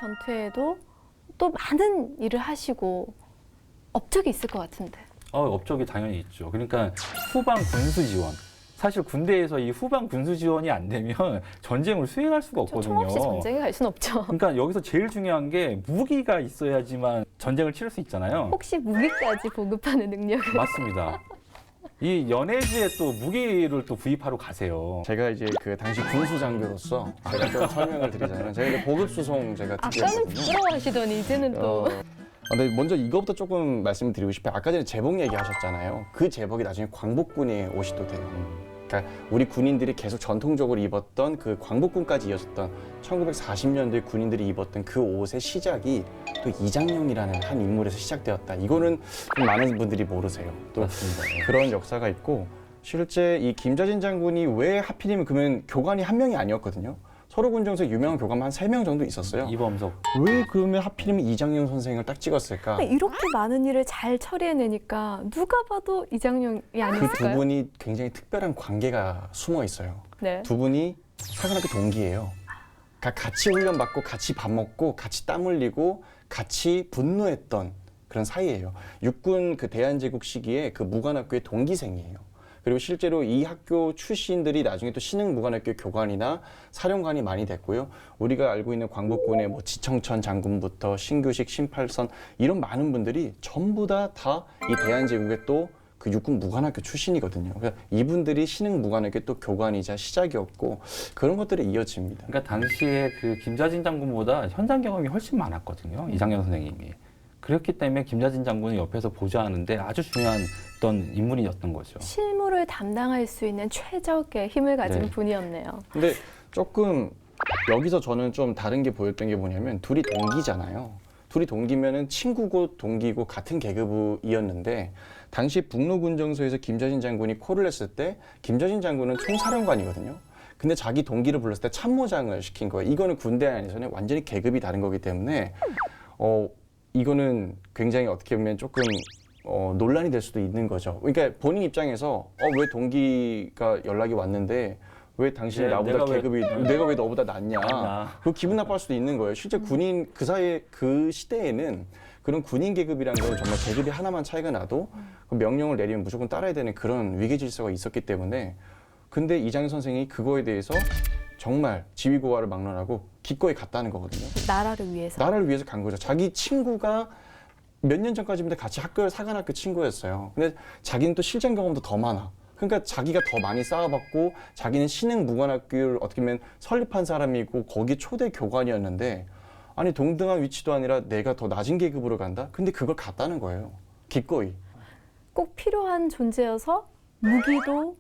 전투에도 또 많은 일을 하시고 업적이 있을 것 같은데. 업적이 당연히 있죠. 그러니까 후방 군수 지원. 사실 군대에서 이 후방 군수 지원이 안 되면 전쟁을 수행할 수가 총 없거든요. 없이 전쟁에 갈 수는 없죠. 그러니까 여기서 제일 중요한 게 무기가 있어야지만 전쟁을 치를 수 있잖아요. 혹시 무기까지 보급하는 능력을. 맞습니다. 이 연해주에 또 무기를 또 구입하러 가세요. 제가 이제 그 당시 군수 장교로서 제가 좀 설명을 드리자면 제가 이제 보급 수송 제가 아까는 특기였거든요. 부끄러워하시더니 이제는 또. 근데 먼저 이거부터 조금 말씀드리고 싶어요. 아까 전에 제복 얘기하셨잖아요. 그 제복이 나중에 광복군의 옷이 또 돼요. 그러니까 우리 군인들이 계속 전통적으로 입었던 그 광복군까지 이어졌던 1940년대 군인들이 입었던 그 옷의 시작이 또 이장용이라는 한 인물에서 시작되었다. 이거는 좀 많은 분들이 모르세요. 또 맞습니다. 그런 역사가 있고 실제 이 김자진 장군이 왜 하필이면 그러면 교관이 한 명이 아니었거든요. 서로군정서에 유명한 교관 한 3명 정도 있었어요. 이범석. 왜 그러면 하필이면 이장용 선생을 딱 찍었을까? 이렇게 많은 일을 잘 처리해내니까 누가 봐도 이장용이 그 두 아니었을까요? 분이 굉장히 특별한 관계가 숨어 있어요. 네. 두 분이 사관학교 동기예요. 그러니까 같이 훈련받고 같이 밥 먹고 같이 땀 흘리고 같이 분노했던 그런 사이예요. 육군 그 대한제국 시기에 그 무관학교의 동기생이에요. 그리고 실제로 이 학교 출신들이 나중에 또 신흥무관학교 교관이나 사령관이 많이 됐고요. 우리가 알고 있는 광복군의 뭐 지청천 장군부터 신규식, 신팔선 이런 많은 분들이 전부 다 이 대한제국의 또 그 육군 무관학교 출신이거든요. 그러니까 이분들이 신흥무관학교 또 교관이자 시작이었고 그런 것들이 이어집니다. 그러니까 당시에 그 김자진 장군보다 현장 경험이 훨씬 많았거든요. 이장용 선생님이. 그렇기 때문에 김자진 장군을 옆에서 보좌하는데 아주 중요한 어떤 인물이었던 거죠. 실무를 담당할 수 있는 최적의 힘을 가진 네. 분이었네요. 근데 조금 여기서 저는 좀 다른 게 보였던 게 뭐냐면 둘이 동기잖아요. 둘이 동기면은 친구고 동기고 같은 계급이었는데 당시 북로군정서에서 김자진 장군이 콜을 했을 때 김자진 장군은 총사령관이거든요. 근데 자기 동기를 불렀을 때 참모장을 시킨 거예요. 이거는 군대 안에서는 완전히 계급이 다른 거기 때문에 이거는 굉장히 어떻게 보면 조금 논란이 될 수도 있는 거죠. 그러니까 본인 입장에서 왜 동기가 연락이 왔는데 왜 당신이 네, 나보다 계급이 내가 왜 너보다 낫냐. 그 기분 나빠할 수도 있는 거예요. 실제 군인 그 사이에 그 시대에는 그런 군인 계급이라는 건 정말 계급이 하나만 차이가 나도 그 명령을 내리면 무조건 따라야 되는 그런 위계 질서가 있었기 때문에 근데 이장현 선생이 그거에 대해서 정말 지휘고하를 막론하고 기꺼이 갔다는 거거든요. 나라를 위해서. 나라를 위해서 간 거죠. 자기 친구가 몇 년 전까지만 같이 사관학교 친구였어요. 근데 자기는 또 실전 경험도 더 많아. 그러니까 자기가 더 많이 쌓아봤고 자기는 신흥무관학교를 어떻게 보면 설립한 사람이고 거기 초대 교관이었는데 아니 동등한 위치도 아니라 내가 더 낮은 계급으로 간다? 근데 그걸 갔다는 거예요. 기꺼이. 꼭 필요한 존재여서 무기도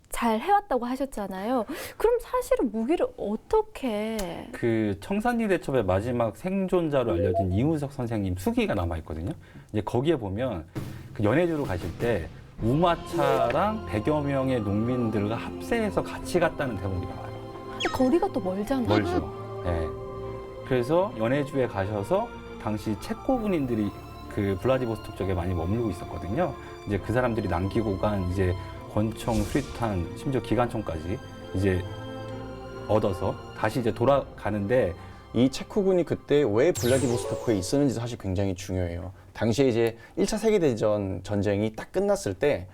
잘 해왔다고 하셨잖아요. 그럼 사실은 무기를 어떻게 그 청산리 대첩의 마지막 생존자로 알려진 이우석 선생님 수기가 남아 있거든요. 이제 거기에 보면 그 연해주로 가실 때 우마차랑 100여 명의 농민들과 합세해서 같이 갔다는 대목이 나와요. 거리가 또 멀잖아요. 멀죠. 네. 그래서 연해주에 가셔서 당시 체코 군인들이 그 블라디보스톡 쪽에 많이 머물고 있었거든요. 이제 그 사람들이 남기고 간 이제 권총, 수리탄, 심지어 기관총까지 이제 얻어서 다시 이제 돌아가는데 이 체코군이 그때 왜 블라디보스토크에 있었는지 사실 굉장히 중요해요. 당시에 이제 1차 세계대전 전쟁이 딱 끝났을 때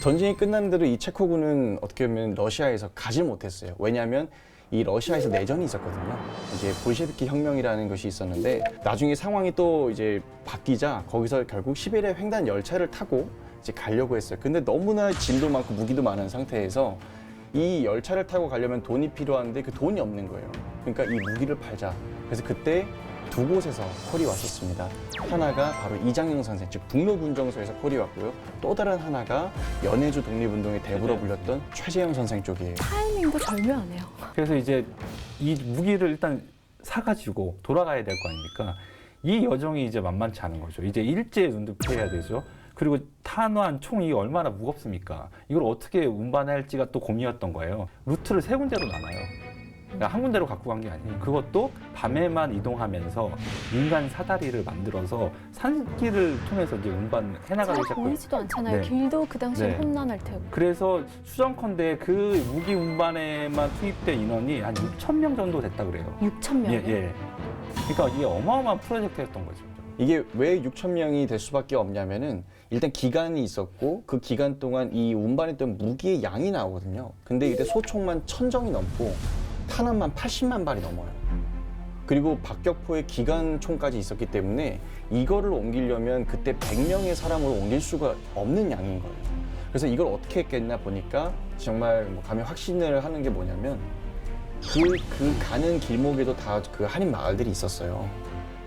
전쟁이 끝났는데도 이 체코군은 어떻게 보면 러시아에서 가지 못했어요. 왜냐하면 이 러시아에서 내전이 있었거든요. 이제 볼셰비키 혁명이라는 것이 있었는데 나중에 상황이 또 이제 바뀌자 거기서 결국 시베리아 횡단 열차를 타고 이제 가려고 했어요. 근데 너무나 짐도 많고 무기도 많은 상태에서 이 열차를 타고 가려면 돈이 필요한데 그 돈이 없는 거예요. 그러니까 이 무기를 팔자. 그래서 그때 두 곳에서 콜이 왔었습니다. 하나가 바로 이장용 선생, 즉 북로군정서에서 콜이 왔고요. 또 다른 하나가 연해주 독립운동의 대부로 불렸던 최재형 선생 쪽이에요. 타이밍도 절묘하네요. 그래서 이제 이 무기를 일단 사가지고 돌아가야 될 거 아닙니까? 이 여정이 이제 만만치 않은 거죠. 이제 일제에 눈독해야 되죠. 그리고 탄환, 총이 얼마나 무겁습니까? 이걸 어떻게 운반할지가 또 고민이었던 거예요. 루트를 세 군데로 나눠요. 그러니까 한 군데로 갖고 간 게 아니에요. 그것도 밤에만 이동하면서 민간 사다리를 만들어서 산길을 통해서 이제 운반해 나가기 잘 시작해요. 보이지도 않잖아요. 네. 길도 그 당시에 네. 험난할 테고. 그래서 수정컨대 그 무기 운반에만 투입된 인원이 한 6천 명 정도 됐다 그래요. 6천 명. 예, 예. 그러니까 이게 어마어마한 프로젝트였던 거죠. 이게 왜 6천 명이 될 수밖에 없냐면은 일단 기간이 있었고 그 기간 동안 이 운반했던 무기의 양이 나오거든요. 근데 이때 소총만 1,000정이 넘고 탄환만 80만 발이 넘어요. 그리고 박격포의 기관총까지 있었기 때문에 이거를 옮기려면 그때 100명의 사람을 옮길 수가 없는 양인 거예요. 그래서 이걸 어떻게 했겠나 보니까 정말 뭐 감히 확신을 하는 게 뭐냐면 그 가는 길목에도 다 그 한인 마을들이 있었어요.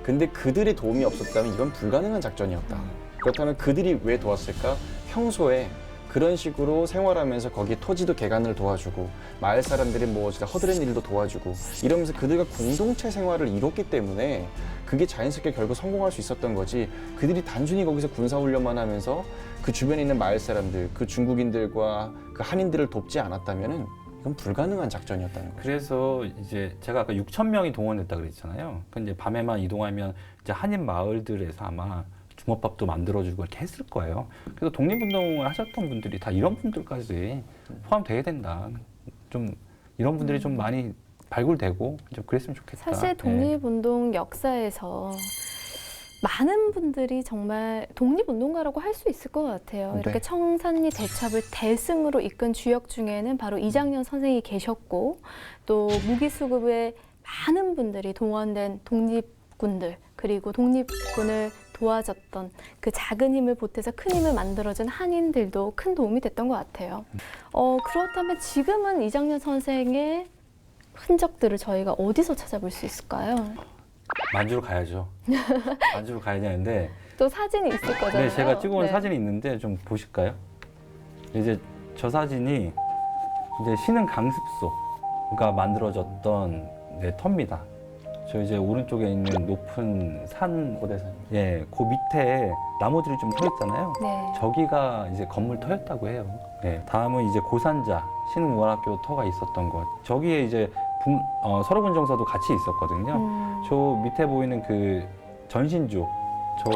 근데 그들의 도움이 없었다면 이건 불가능한 작전이었다. 그렇다면 그들이 왜 도왔을까? 평소에 그런 식으로 생활하면서 거기에 토지도 개간을 도와주고 마을 사람들이 뭐 진짜 허드렛 일도 도와주고 이러면서 그들과 공동체 생활을 이뤘기 때문에 그게 자연스럽게 결국 성공할 수 있었던 거지. 그들이 단순히 거기서 군사훈련만 하면서 그 주변에 있는 마을 사람들, 그 중국인들과 그 한인들을 돕지 않았다면은 이건 불가능한 작전이었다는 거죠. 그래서 이제 제가 아까 6천 명이 동원됐다 그랬잖아요. 근데 밤에만 이동하면 이제 한인 마을들에서 아마 주먹밥도 만들어주고 이렇게 했을 거예요. 그래서 독립운동을 하셨던 분들이 다 이런 분들까지 포함돼야 된다. 좀 이런 분들이 좀 많이 발굴되고 좀 그랬으면 좋겠다. 사실 독립운동 역사에서 많은 분들이 정말 독립운동가라고 할 수 있을 것 같아요. 이렇게 네. 청산리 대첩을 대승으로 이끈 주역 중에는 바로 이장년 선생이 계셨고 또 무기수급에 많은 분들이 동원된 독립군들 그리고 독립군을 도와줬던 그 작은 힘을 보태서 큰 힘을 만들어준 한인들도 큰 도움이 됐던 것 같아요. 그렇다면 지금은 이장년 선생의 흔적들을 저희가 어디서 찾아볼 수 있을까요? 만주로 가야죠. 만주로 가야 되는데 또 사진이 있을 거잖아요. 네, 제가 찍어온 네. 사진이 있는데 좀 보실까요? 이제 저 사진이 이제 신흥 강습소가 만들어졌던 네, 터입니다. 저 이제 오른쪽에 있는 높은 산, 고대산. 예, 그 밑에 나무들이 좀 서 있잖아요. 네. 저기가 이제 건물 터였다고 해요. 네, 다음은 이제 고산자 신흥무관학교 터가 있었던 것. 저기에 이제 서로군정서도 같이 있었거든요. 저 밑에 보이는 그 전신주 저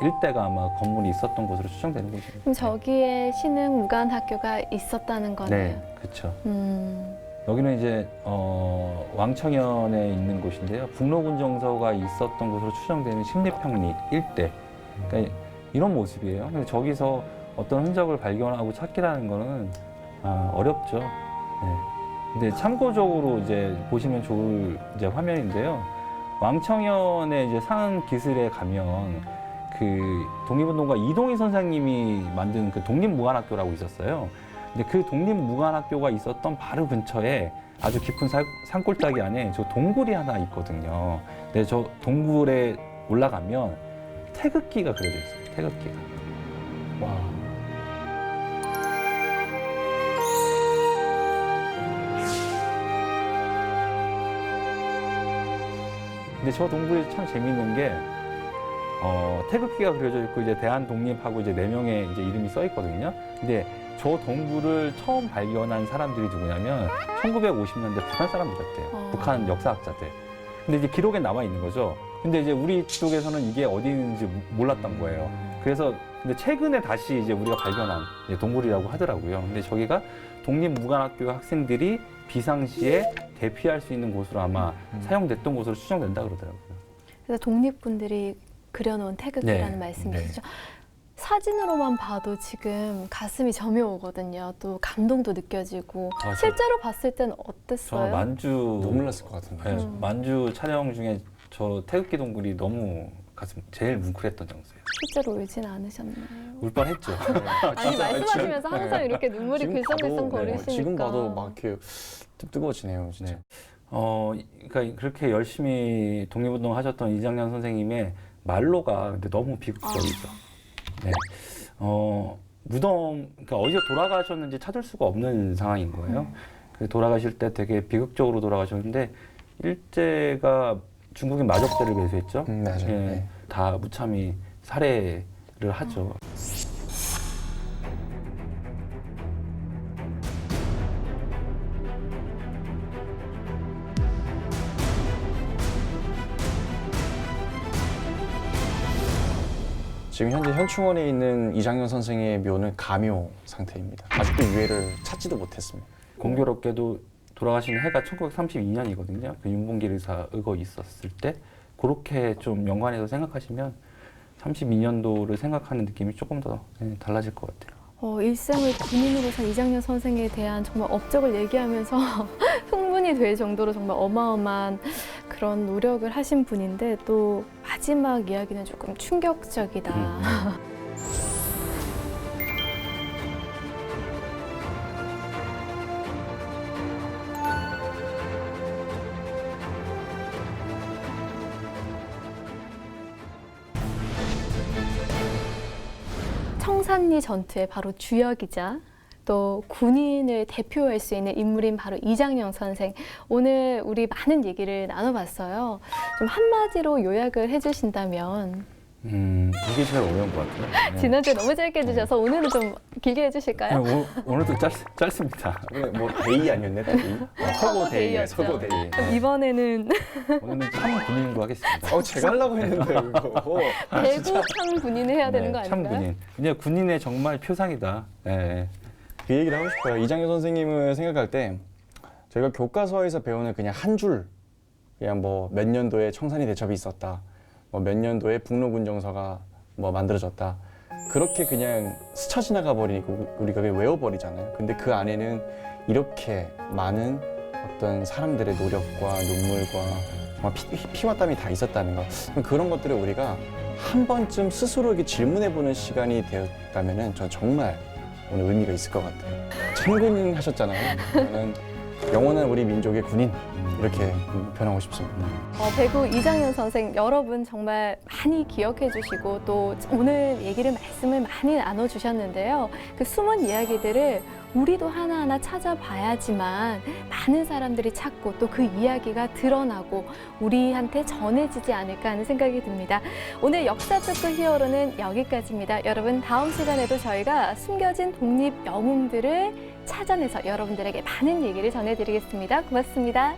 일대가 아마 건물이 있었던 곳으로 추정되는 거죠. 그럼 저기에 신흥 무관학교가 있었다는 거네요. 네, 그렇죠. 음. 여기는 이제 왕청현에 있는 곳인데요. 북로군정서가 있었던 곳으로 추정되는 십리평리 일대. 그러니까 이런 모습이에요. 근데 저기서 어떤 흔적을 발견하고 찾기라는 거는 어렵죠. 네. 근데 참고적으로 이제 보시면 좋을 이제 화면인데요. 왕청현의 이제 상 기슬에 가면 그 독립운동가 이동희 선생님이 만든 그 독립무관학교라고 있었어요. 근데 그 독립무관학교가 있었던 바로 근처에 아주 깊은 산골짜기 안에 저 동굴이 하나 있거든요. 근데 저 동굴에 올라가면 태극기가 그려져 있어요. 태극기가. 와. 근데 저 동굴이 참 재미있는 게 태극기가 그려져 있고 이제 대한독립하고 이제 4명의 이제 이름이 써 있거든요. 근데 저 동굴을 처음 발견한 사람들이 누구냐면 1950년대 북한 사람들이었대요. 북한 역사학자들. 근데 이제 기록에 남아 있는 거죠. 근데 이제 우리 쪽에서는 이게 어디 있는지 몰랐던 거예요. 그래서 근데 최근에 다시 이제 우리가 발견한 이제 동굴이라고 하더라고요. 근데 저기가 독립무관학교 학생들이 비상시에 대피할 수 있는 곳으로 아마 사용됐던 곳으로 추정된다 그러더라고요. 그래서 독립군들이 그려놓은 태극기라는 네. 말씀이시죠. 사진으로만 봐도 지금 가슴이 저며오거든요. 또 감동도 느껴지고 맞아요. 실제로 봤을 때는 저 어땠어요? 만주 눈물 났을 것 같은데. 네, 만주 촬영 중에 저 태극기 동굴이 너무 가슴 제일 뭉클했던 장소예요. 실제로 울진 않으셨나요? 울 뻔했죠. 아니 말씀하시면서 항상 이렇게 눈물이 지금 봐도, 글썽글썽 네, 거리시니까. 지금 봐도 막 이렇게 뜨거워지네요, 진짜. 네. 그러니까 그렇게 열심히 독립운동 하셨던 이장년 선생님의 말로가 근데 너무 비극적이죠. 네. 무덤, 그러니까 어디서 돌아가셨는지 찾을 수가 없는 상황인 거예요. 그 돌아가실 때 되게 비극적으로 돌아가셨는데 일제가 중국인 마적대를 매수했죠. 맞아요. 예, 네. 다 무참히 살해를 하죠. 지금 현재 현충원에 있는 이장현 선생의 묘는 가묘 상태입니다. 아직도 유해를 찾지도 못했습니다. 공교롭게도 돌아가신 해가 1932년이거든요. 그 윤봉길 의사 의거 있었을 때 그렇게 좀 연관해서 생각하시면 32년도를 생각하는 느낌이 조금 더 달라질 것 같아요. 일생을 군인으로 산 이장년 선생에 대한 정말 업적을 얘기하면서 흥분이 될 정도로 정말 어마어마한 그런 노력을 하신 분인데 또 마지막 이야기는 조금 충격적이다. 청산리 전투의 바로 주역이자 또 군인을 대표할 수 있는 인물인 바로 이장영 선생. 오늘 우리 많은 얘기를 나눠봤어요. 좀 한마디로 요약을 해주신다면. 이게 제일 어려운 것 같아요. 지난주에 너무 짧게 해주셔서 오늘은 좀 길게 해주실까요? 오늘도 짧습니다. 뭐 데이 아니었네, 데이. 서고 데이였죠. 서고 데이. 그럼 이번에는 오늘은 참 군인으로 하겠습니다. 제가 하려고 했는데 이거. 대구 참 군인을 해야 되는 거 참 아닌가요? 군인. 이제 군인의 정말 표상이다. 네. 그 얘기를 하고 싶어요. 이장현 선생님을 생각할 때 저희가 교과서에서 배우는 그냥 한 줄, 그냥 뭐 몇 년도에 청산리 대첩이 있었다, 뭐 몇 년도에 북로군정서가 뭐 만들어졌다, 그렇게 그냥 스쳐 지나가 버리고 우리가 그냥 외워버리잖아요. 근데 그 안에는 이렇게 많은 어떤 사람들의 노력과 눈물과 정말 피와 땀이 다 있었다는 것, 그런 것들을 우리가 한 번쯤 스스로에게 질문해보는 시간이 되었다면 전 정말 오늘 의미가 있을 것 같아요. 참군인 하셨잖아요. 저는 영원한 우리 민족의 군인, 이렇게 변하고 싶습니다. 배구 이장현 선생 여러분 정말 많이 기억해 주시고 또 오늘 말씀을 많이 나눠주셨는데요. 그 숨은 이야기들을 우리도 하나하나 찾아봐야지만 많은 사람들이 찾고 또 그 이야기가 드러나고 우리한테 전해지지 않을까 하는 생각이 듭니다. 오늘 역사 토크 히어로는 여기까지입니다. 여러분 다음 시간에도 저희가 숨겨진 독립 영웅들을 찾아내서 여러분들에게 많은 얘기를 전해드리겠습니다. 고맙습니다.